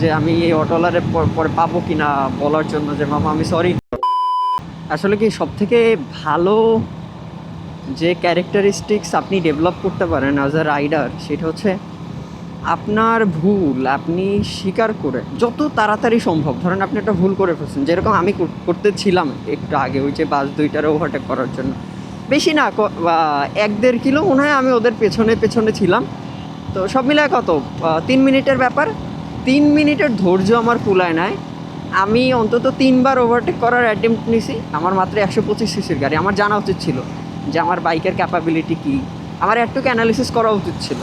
যে আমি এই অটোওয়ালারে পরে পাবো কিনা বলার জন্য যে মামা আমি সরি। আসলে কি সবথেকে ভালো যে ক্যারেক্টারিস্টিক্স আপনি ডেভেলপ করতে পারেন অ্যাজ আ রাইডার সেটা হচ্ছে আপনার ভুল আপনি স্বীকার করে যত তাড়াতাড়ি সম্ভব, ধরেন আপনি একটা ভুল করে ফেলছেন, যেরকম আমি করতেছিলাম একটু আগে ওই যে বাস দুইটারে ওভারটেক করার জন্য। বেশি না, 1-1.5 কিলো মনে হয় আমি ওদের পেছনে পেছনে ছিলাম। তো সব মিলায় কত 3 মিনিটের ব্যাপার। 3 মিনিটের ধৈর্য আমার কুলায় নাই। আমি অন্তত 3বার ওভারটেক করার অ্যাটেম্প্ট নিছি। আমার মাত্র 125 সিসির গাড়ি, আমার জানা উচিত ছিল যে আমার বাইকের ক্যাপাবিলিটি কী, আমার একটু অ্যানালিসিস করা উচিত ছিল,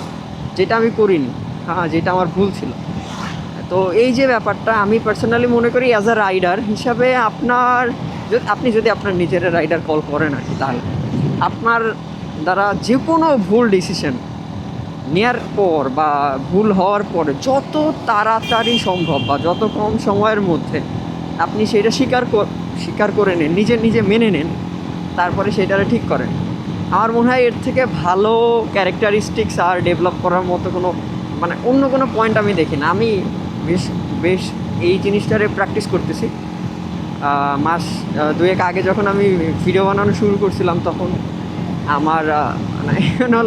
যেটা আমি করিনি। হ্যাঁ, যেটা আমার ভুল ছিল। তো এই যে ব্যাপারটা আমি পার্সোনালি মনে করি অ্যাজ আ রাইডার হিসাবে আপনার আপনি যদি আপনার নিজের রাইডার কল করেন আর কি, তাহলে আপনার দ্বারা যে কোনো ভুল ডিসিশন নেওয়ার পর বা ভুল হওয়ার পরে যত তাড়াতাড়ি সম্ভব বা যত কম সময়ের মধ্যে আপনি সেটা স্বীকার করে নেন, নিজে মেনে নেন, তারপরে সেটারে ঠিক করেন। আমার মনে হয় এর থেকে ভালো ক্যারেক্টারিস্টিক্স আর ডেভেলপ করার মতো কোনো মানে অন্য কোনো পয়েন্ট আমি দেখি না। আমি বেশ বেশ এই জিনিসটারে প্র্যাকটিস করতেছি। মাস 2 আগে যখন আমি ভিডিও বানানো শুরু করছিলাম তখন আমার মানে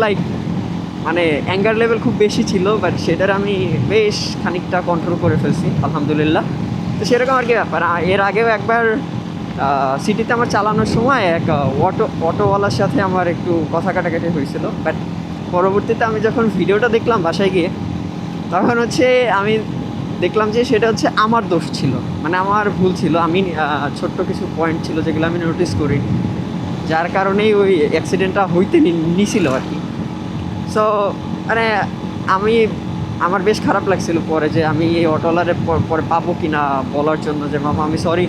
লাইক মানে অ্যাঙ্গার লেভেল খুব বেশি ছিল, বাট সেটার আমি বেশ খানিকটা কন্ট্রোল করে ফেলছি আলহামদুলিল্লাহ। তো সেরকম আর কি ব্যাপার। এর আগেও একবার সিটিতে আমার চালানোর সময় এক অটোওয়ালার সাথে আমার একটু কথা কাটাকাটি হয়েছিল, বাট পরবর্তীতে আমি যখন ভিডিওটা দেখলাম বাসায় গিয়ে, তখন হচ্ছে আমি দেখলাম যে সেটা হচ্ছে আমার দোষ ছিল, মানে আমার ভুল ছিল। আমি ছোট্ট কিছু পয়েন্ট ছিল যেগুলো আমি নোটিস করি, যার কারণেই ওই অ্যাক্সিডেন্টটা হইতে নিছিল আর কি। সো মানে আমি আমার বেশ খারাপ লাগছিল পরে যে আমি এই অটোওয়ালারে পরে পাবো কি না বলার জন্য যে মামা আমি সরি,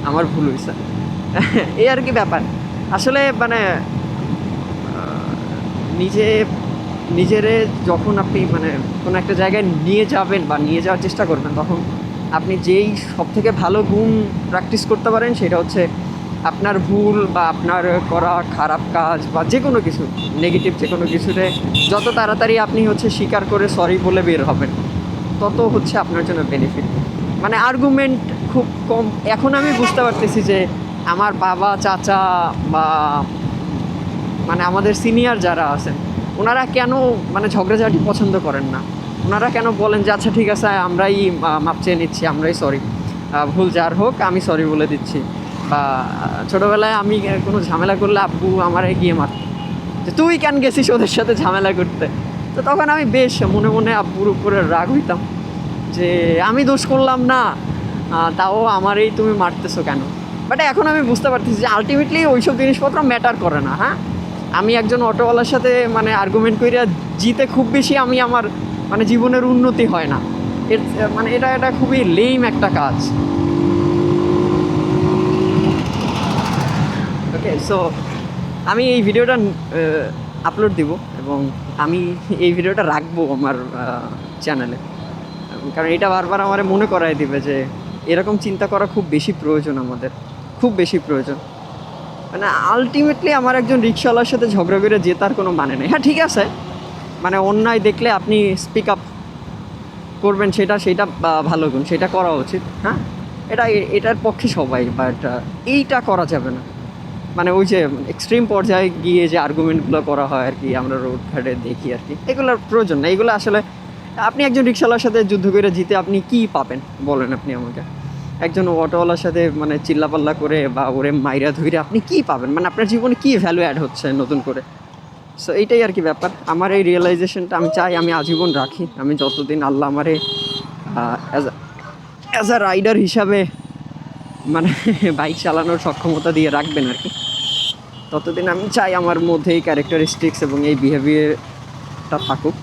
আমার ভুল হয়েছে। এই আর কি ব্যাপার। আসলে মানে নিজে নিজেরে যখন আপনি মানে কোনো একটা জায়গায় নিয়ে যাবেন বা নিয়ে যাওয়ার চেষ্টা করবেন, তখন আপনি যেই সবথেকে ভালো গুণ প্র্যাকটিস করতে পারেন সেটা হচ্ছে আপনার ভুল বা আপনার করা খারাপ কাজ বা যে কোনো কিছু নেগেটিভ যে কোনো কিছুতে যত তাড়াতাড়ি আপনি হচ্ছে স্বীকার করে সরি বলে বের হবেন, তত হচ্ছে আপনার জন্য বেনিফিট। মানে আর্গুমেন্ট খুব কম। এখন আমি বুঝতে পারতেছি যে আমার বাবা চাচা বা মানে আমাদের সিনিয়র যারা আছেন ওনারা কেন মানে ঝগড়াঝাটি পছন্দ করেন না। ওনারা কেন বলেন যে আচ্ছা ঠিক আছে আমরাই মাপ চেয়ে নিচ্ছি, আমরাই সরি, ভুল যার হোক আমি সরি বলে দিচ্ছি। বা ছোটোবেলায় আমি কোনো ঝামেলা করলে আব্বু আমার গিয়ে মারত যে তুই কেন গেছিস ওদের সাথে ঝামেলা করতে। তো তখন আমি বেশ মনে মনে আব্বুর উপরে রাগ হইতাম যে আমি দোষ করলাম না, তাও আমারই তুমি মারতেছো কেন। বাট এখন আমি বুঝতে পারতেছি যে আলটিমেটলি ওইসব জিনিসপত্র ম্যাটার করে না। হ্যাঁ, আমি একজন অটোওয়ালার সাথে মানে আর্গুমেন্ট করিয়া জিতে খুব বেশি আমি আমার মানে জীবনের উন্নতি হয় না। এর মানে এটা খুবই লেম একটা কাজ। ওকে, সো আমি এই ভিডিওটা আপলোড দিব এবং আমি এই ভিডিওটা রাখবো আমার চ্যানেলে, কারণ এটা বারবার আমার মনে করাই দিবে যে এরকম চিন্তা করা খুব বেশি প্রয়োজন, আমাদের খুব বেশি প্রয়োজন। মানে আলটিমেটলি আমার একজন রিক্সাওয়ালার সাথে ঝগড়া করে জেতার কোনো মানে নেই। হ্যাঁ ঠিক আছে, মানে অন্যায় দেখলে আপনি স্পিক আপ করবেন, সেটা ভালো গুণ, সেটা করা উচিত। হ্যাঁ, এটার পক্ষে সবাই, বাট এইটা করা যাবে না। মানে ওই যে এক্সট্রিম পর্যায়ে গিয়ে যে আর্গুমেন্টগুলো করা হয় আর কি, আমরা রোড ঘাটে দেখি আর কি, এগুলোর প্রয়োজন না। এগুলো আসলে আপনি একজন রিক্সাওয়ালার সাথে যুদ্ধ করে জিতে আপনি কী পাবেন বলেন আপনি আমাকে। একজন অটোওয়ালার সাথে মানে চিল্লাপাল্লা করে বা ওরে মাইরা ধুইরে আপনি কী পাবেন, মানে আপনার জীবনে কী ভ্যালু অ্যাড হচ্ছে নতুন করে। সো এইটাই আর কি ব্যাপার। আমার এই রিয়েলাইজেশনটা আমি চাই আমি আজীবন রাখি। আমি যতদিন আল্লাহ আমারে অ্যাজ আ রাইডার হিসাবে মানে বাইক চালানোর সক্ষমতা দিয়ে রাখবেন আর কি, ততদিন আমি চাই আমার মধ্যে এই ক্যারেক্টারিস্টিক্স এবং এই বিহেভিয়ারটা থাকুক।